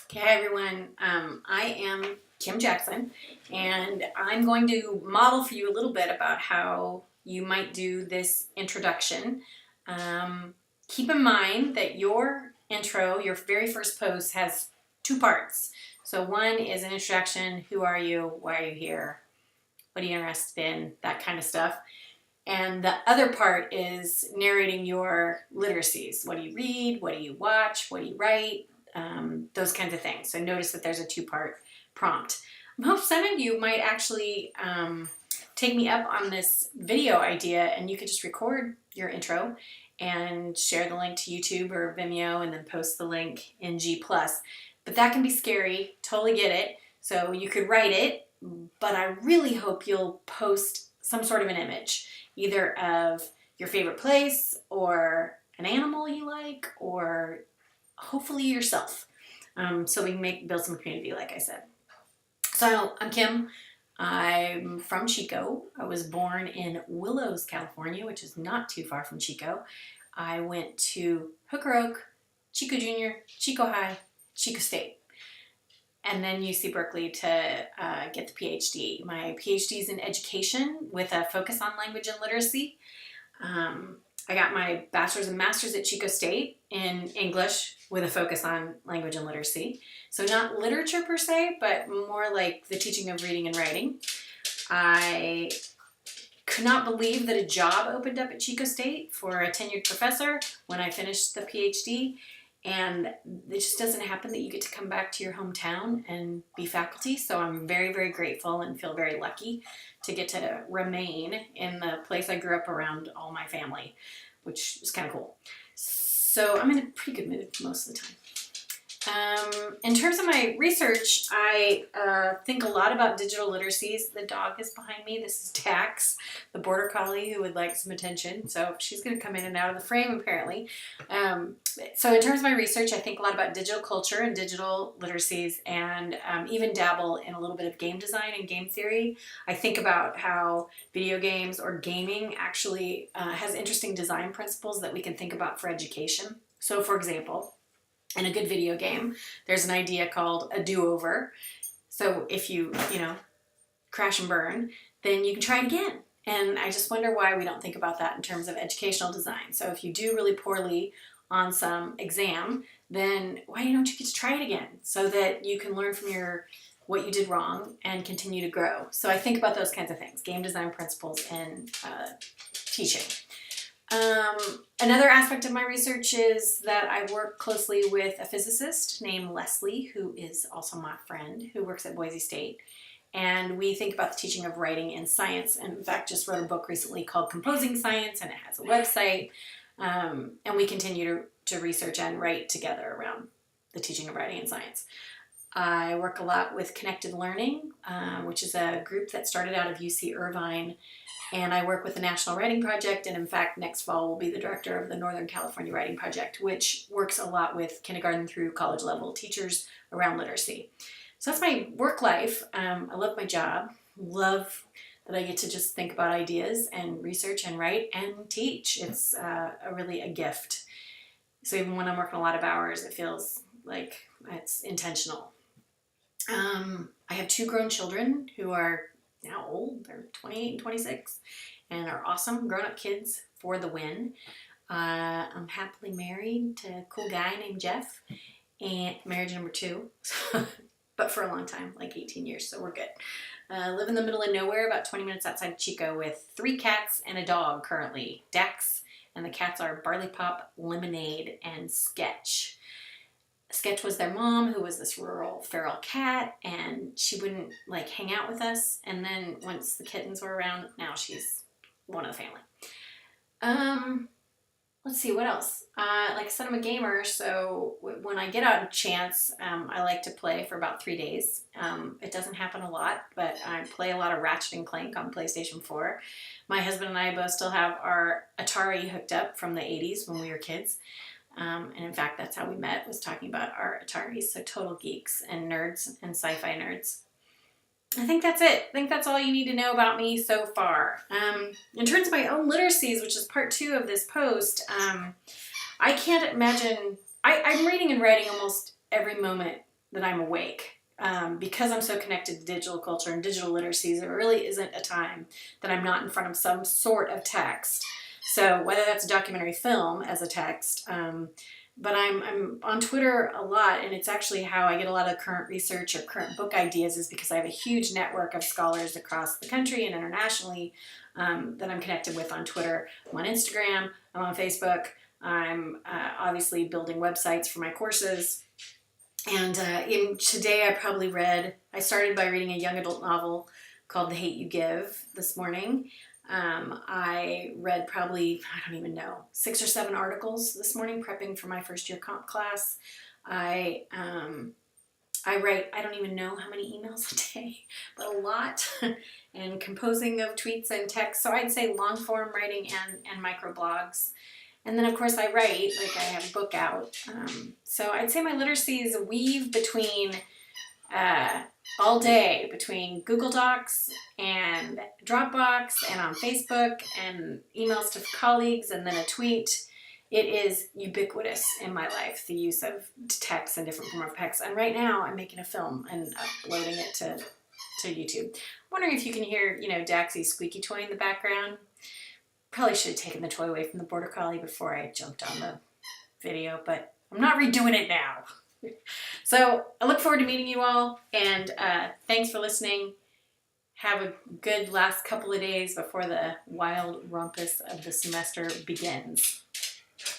Okay, hi everyone. I am Kim Jaxon, and I'm going to model for you a little bit about how you might do this introduction. Keep in mind that your intro, your very first post, has two parts. So one is an introduction: who are you? Why are you here? What are you interested in? That kind of stuff. And the other part is narrating your literacies. What do you read? What do you watch? What do you write? Those kinds of things. So notice that there's a two-part prompt. I hope some of you might actually take me up on this video idea, and you could just record your intro and share the link to YouTube or Vimeo and then post the link in G+. But that can be scary, totally get it. So you could write it, but I really hope you'll post some sort of an image, either of your favorite place or an animal you like, or hopefully yourself. So we can build some community, like I said. So I'm Kim. I'm from Chico. I was born in Willows, California, which is not too far from Chico. I went to Hooker Oak, Chico Junior, Chico High, Chico State, and then UC Berkeley to get the PhD. My PhD is in education with a focus on language and literacy. I got my bachelor's and master's at Chico State in English with a focus on language and literacy. So not literature per se, but more like the teaching of reading and writing. I could not believe that a job opened up at Chico State for a tenured professor when I finished the PhD. And it just doesn't happen that you get to come back to your hometown and be faculty. So I'm very, very grateful and feel very lucky to get to remain in the place I grew up around all my family, which is kind of cool. So I'm in a pretty good mood most of the time. In terms of my research, I think a lot about digital literacies. The dog is behind me. This is Dax, the border collie who would like some attention. So she's going to come in and out of the frame, apparently. So in terms of my research, I think a lot about digital culture and digital literacies, and even dabble in a little bit of game design and game theory. I think about how video games or gaming actually has interesting design principles that we can think about for education. So for example, in a good video game, there's an idea called a do-over. So if you crash and burn, then you can try it again. And I just wonder why we don't think about that in terms of educational design. So if you do really poorly on some exam, then why don't you get to try it again so that you can learn from what you did wrong and continue to grow? So I think about those kinds of things, game design principles in teaching. Another aspect of my research is that I work closely with a physicist named Leslie, who is also my friend, who works at Boise State. And we think about the teaching of writing in science, and in fact just wrote a book recently called Composing Science, and it has a website. And we continue to research and write together around the teaching of writing in science. I work a lot with Connected Learning, which is a group that started out of UC Irvine. And I work with the National Writing Project, and in fact, next fall will be the director of the Northern California Writing Project, which works a lot with kindergarten through college level teachers around literacy. So that's my work life. I love my job, love that I get to just think about ideas and research and write and teach. It's really a gift. So even when I'm working a lot of hours, it feels like it's intentional. I have two grown children who are now old. They're 28 and 26 and are awesome grown-up kids for the win. I'm happily married to a cool guy named Jeff, and marriage number 2, but for a long time, like 18 years, so we're good. Live in the middle of nowhere, about 20 minutes outside of Chico, with 3 cats and a dog currently, Dax, and the cats are Barley Pop, Lemonade, and Sketch. Sketch was their mom, who was this rural feral cat, and she wouldn't hang out with us. And then once the kittens were around, now she's one of the family. Let's see, what else? Like I said, I'm a gamer, so when I get out a chance, I like to play for about 3 days. It doesn't happen a lot, but I play a lot of Ratchet and Clank on PlayStation 4. My husband and I both still have our Atari hooked up from the 80s when we were kids. And in fact, that's how we met, was talking about our Ataris. So total geeks and nerds and sci-fi nerds. I think that's it. I think that's all you need to know about me so far. In terms of my own literacies, which is part 2 of this post, I can't imagine, I'm reading and writing almost every moment that I'm awake. Because I'm so connected to digital culture and digital literacies, there really isn't a time that I'm not in front of some sort of text. So whether that's a documentary film as a text, but I'm on Twitter a lot, and it's actually how I get a lot of current research or current book ideas, is because I have a huge network of scholars across the country and internationally that I'm connected with on Twitter. I'm on Instagram, I'm on Facebook, I'm obviously building websites for my courses. And today I started by reading a young adult novel called The Hate You Give this morning. I read probably, I don't even know, 6 or 7 articles this morning prepping for my first year comp class. I write, I don't even know how many emails a day, but a lot, and composing of tweets and texts. So I'd say long form writing and microblogs. And then, of course, I write, like I have a book out. So I'd say my literacy is a weave between all day, between Google Docs and Dropbox and on Facebook and emails to colleagues and then a tweet. It is ubiquitous in my life, the use of text and different form of text. And right now I'm making a film and uploading it to YouTube. I'm wondering if you can hear, Daxy's squeaky toy in the background. Probably should have taken the toy away from the border collie before I jumped on the video, but I'm not redoing it now. So I look forward to meeting you all, and thanks for listening. Have a good last couple of days before the wild rumpus of the semester begins.